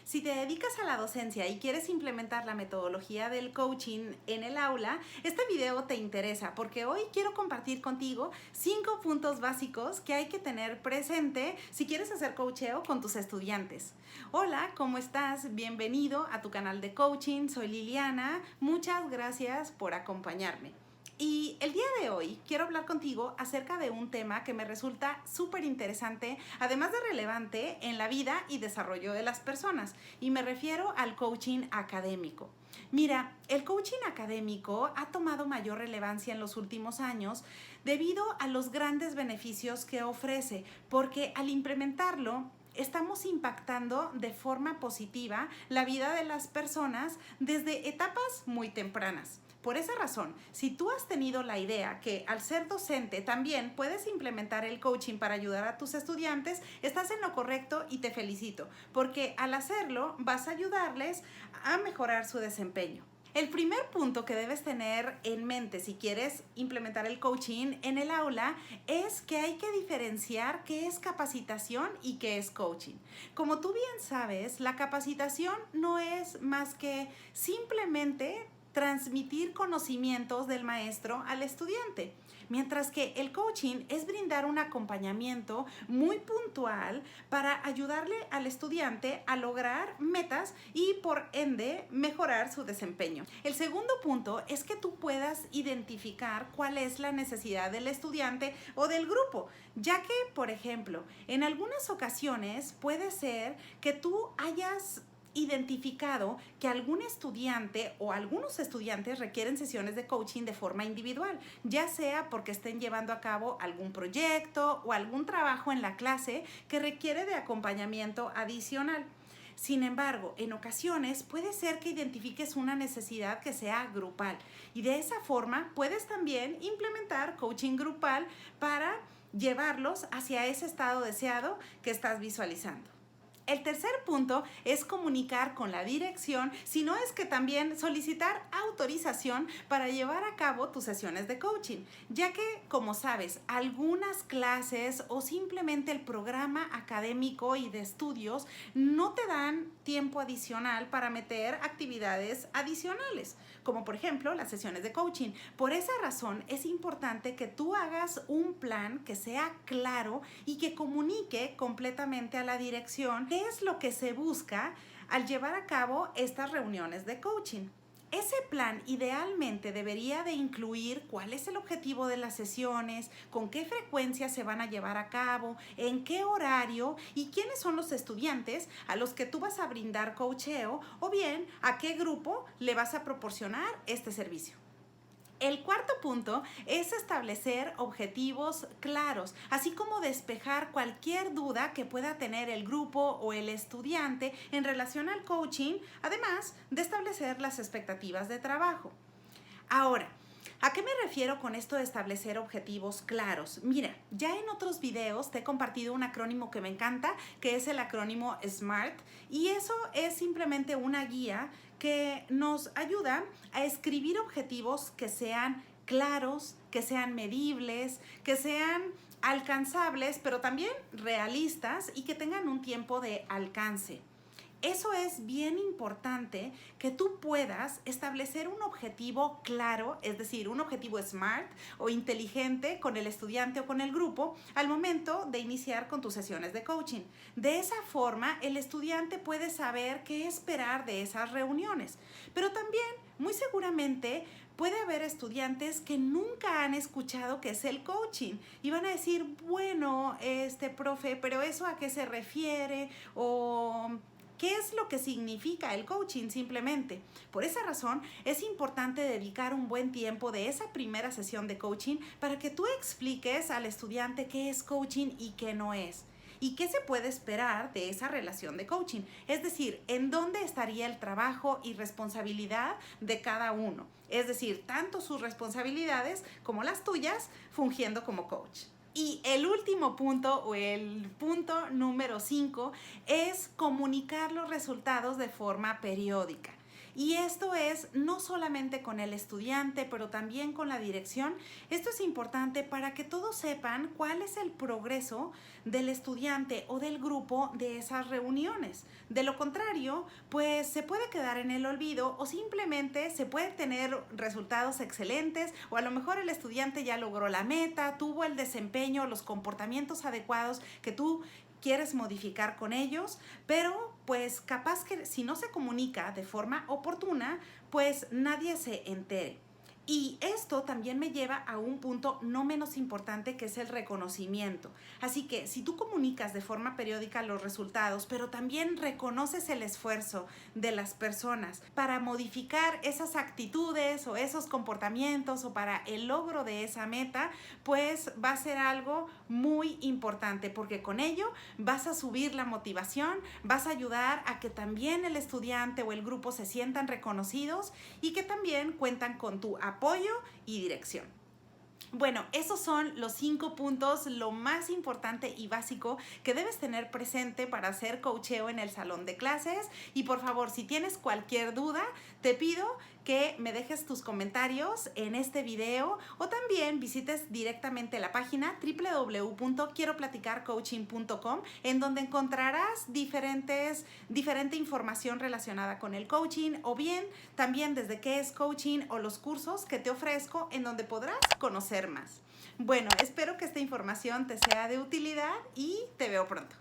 Si te dedicas a la docencia y quieres implementar la metodología del coaching en el aula, este video te interesa porque hoy quiero compartir contigo 5 puntos básicos que hay que tener presente si quieres hacer coacheo con tus estudiantes. Hola, ¿cómo estás? Bienvenido a tu canal de coaching. Soy Liliana. Muchas gracias por acompañarme. Y el día de hoy quiero hablar contigo acerca de un tema que me resulta súper interesante, además de relevante en la vida y desarrollo de las personas, y me refiero al coaching académico. Mira, el coaching académico ha tomado mayor relevancia en los últimos años debido a los grandes beneficios que ofrece, porque al implementarlo estamos impactando de forma positiva la vida de las personas desde etapas muy tempranas. Por esa razón, si tú has tenido la idea que al ser docente también puedes implementar el coaching para ayudar a tus estudiantes, estás en lo correcto y te felicito, porque al hacerlo vas a ayudarles a mejorar su desempeño. El primer punto que debes tener en mente si quieres implementar el coaching en el aula es que hay que diferenciar qué es capacitación y qué es coaching. Como tú bien sabes, la capacitación no es más que simplemente transmitir conocimientos del maestro al estudiante, mientras que el coaching es brindar un acompañamiento muy puntual para ayudarle al estudiante a lograr metas y por ende mejorar su desempeño. El segundo punto es que tú puedas identificar cuál es la necesidad del estudiante o del grupo, ya que, por ejemplo, en algunas ocasiones puede ser que tú hayas identificado que algún estudiante o algunos estudiantes requieren sesiones de coaching de forma individual, ya sea porque estén llevando a cabo algún proyecto o algún trabajo en la clase que requiere de acompañamiento adicional. Sin embargo, en ocasiones puede ser que identifiques una necesidad que sea grupal y de esa forma puedes también implementar coaching grupal para llevarlos hacia ese estado deseado que estás visualizando. El tercer punto es comunicar con la dirección, si no es que también solicitar autorización para llevar a cabo tus sesiones de coaching, ya que, como sabes, algunas clases o simplemente el programa académico y de estudios no te dan tiempo adicional para meter actividades adicionales, como por ejemplo las sesiones de coaching. Por esa razón es importante que tú hagas un plan que sea claro y que comunique completamente a la dirección qué es lo que se busca al llevar a cabo estas reuniones de coaching. Ese plan idealmente debería de incluir cuál es el objetivo de las sesiones, con qué frecuencia se van a llevar a cabo, en qué horario y quiénes son los estudiantes a los que tú vas a brindar coacheo o bien a qué grupo le vas a proporcionar este servicio. El cuarto punto es establecer objetivos claros, así como despejar cualquier duda que pueda tener el grupo o el estudiante en relación al coaching, además de establecer las expectativas de trabajo. Ahora, ¿a qué me refiero con esto de establecer objetivos claros? Mira, ya en otros videos te he compartido un acrónimo que me encanta, que es el acrónimo SMART, y eso es simplemente una guía que nos ayuda a escribir objetivos que sean claros, que sean medibles, que sean alcanzables, pero también realistas y que tengan un tiempo de alcance. Eso es bien importante, que tú puedas establecer un objetivo claro, es decir, un objetivo SMART o inteligente con el estudiante o con el grupo al momento de iniciar con tus sesiones de coaching. De esa forma, el estudiante puede saber qué esperar de esas reuniones. Pero también, muy seguramente, puede haber estudiantes que nunca han escuchado qué es el coaching y van a decir, bueno, profe, pero ¿eso a qué se refiere? O ¿qué es lo que significa el coaching simplemente? Por esa razón, es importante dedicar un buen tiempo de esa primera sesión de coaching para que tú expliques al estudiante qué es coaching y qué no es. ¿Y qué se puede esperar de esa relación de coaching? Es decir, ¿en dónde estaría el trabajo y responsabilidad de cada uno? Es decir, tanto sus responsabilidades como las tuyas fungiendo como coach. Y el último punto o el punto número 5 es comunicar los resultados de forma periódica. Y esto es no solamente con el estudiante, pero también con la dirección. Esto es importante para que todos sepan cuál es el progreso del estudiante o del grupo de esas reuniones. De lo contrario, pues se puede quedar en el olvido o simplemente se puede tener resultados excelentes, o a lo mejor el estudiante ya logró la meta, tuvo el desempeño, los comportamientos adecuados que tú quieres modificar con ellos, pero pues capaz que si no se comunica de forma oportuna, pues nadie se entere. Y esto también me lleva a un punto no menos importante, que es el reconocimiento. Así que si tú comunicas de forma periódica los resultados, pero también reconoces el esfuerzo de las personas para modificar esas actitudes o esos comportamientos o para el logro de esa meta, pues va a ser algo muy importante, porque con ello vas a subir la motivación, vas a ayudar a que también el estudiante o el grupo se sientan reconocidos y que también cuentan con tu apoyo y dirección. Bueno, esos son los 5 puntos, lo más importante y básico que debes tener presente para hacer coacheo en el salón de clases. Y por favor, si tienes cualquier duda, te pido que me dejes tus comentarios en este video o también visites directamente la página www.quieroplaticarcoaching.com, en donde encontrarás diferente información relacionada con el coaching, o bien también desde qué es coaching o los cursos que te ofrezco, en donde podrás conocer más. Bueno, espero que esta información te sea de utilidad y te veo pronto.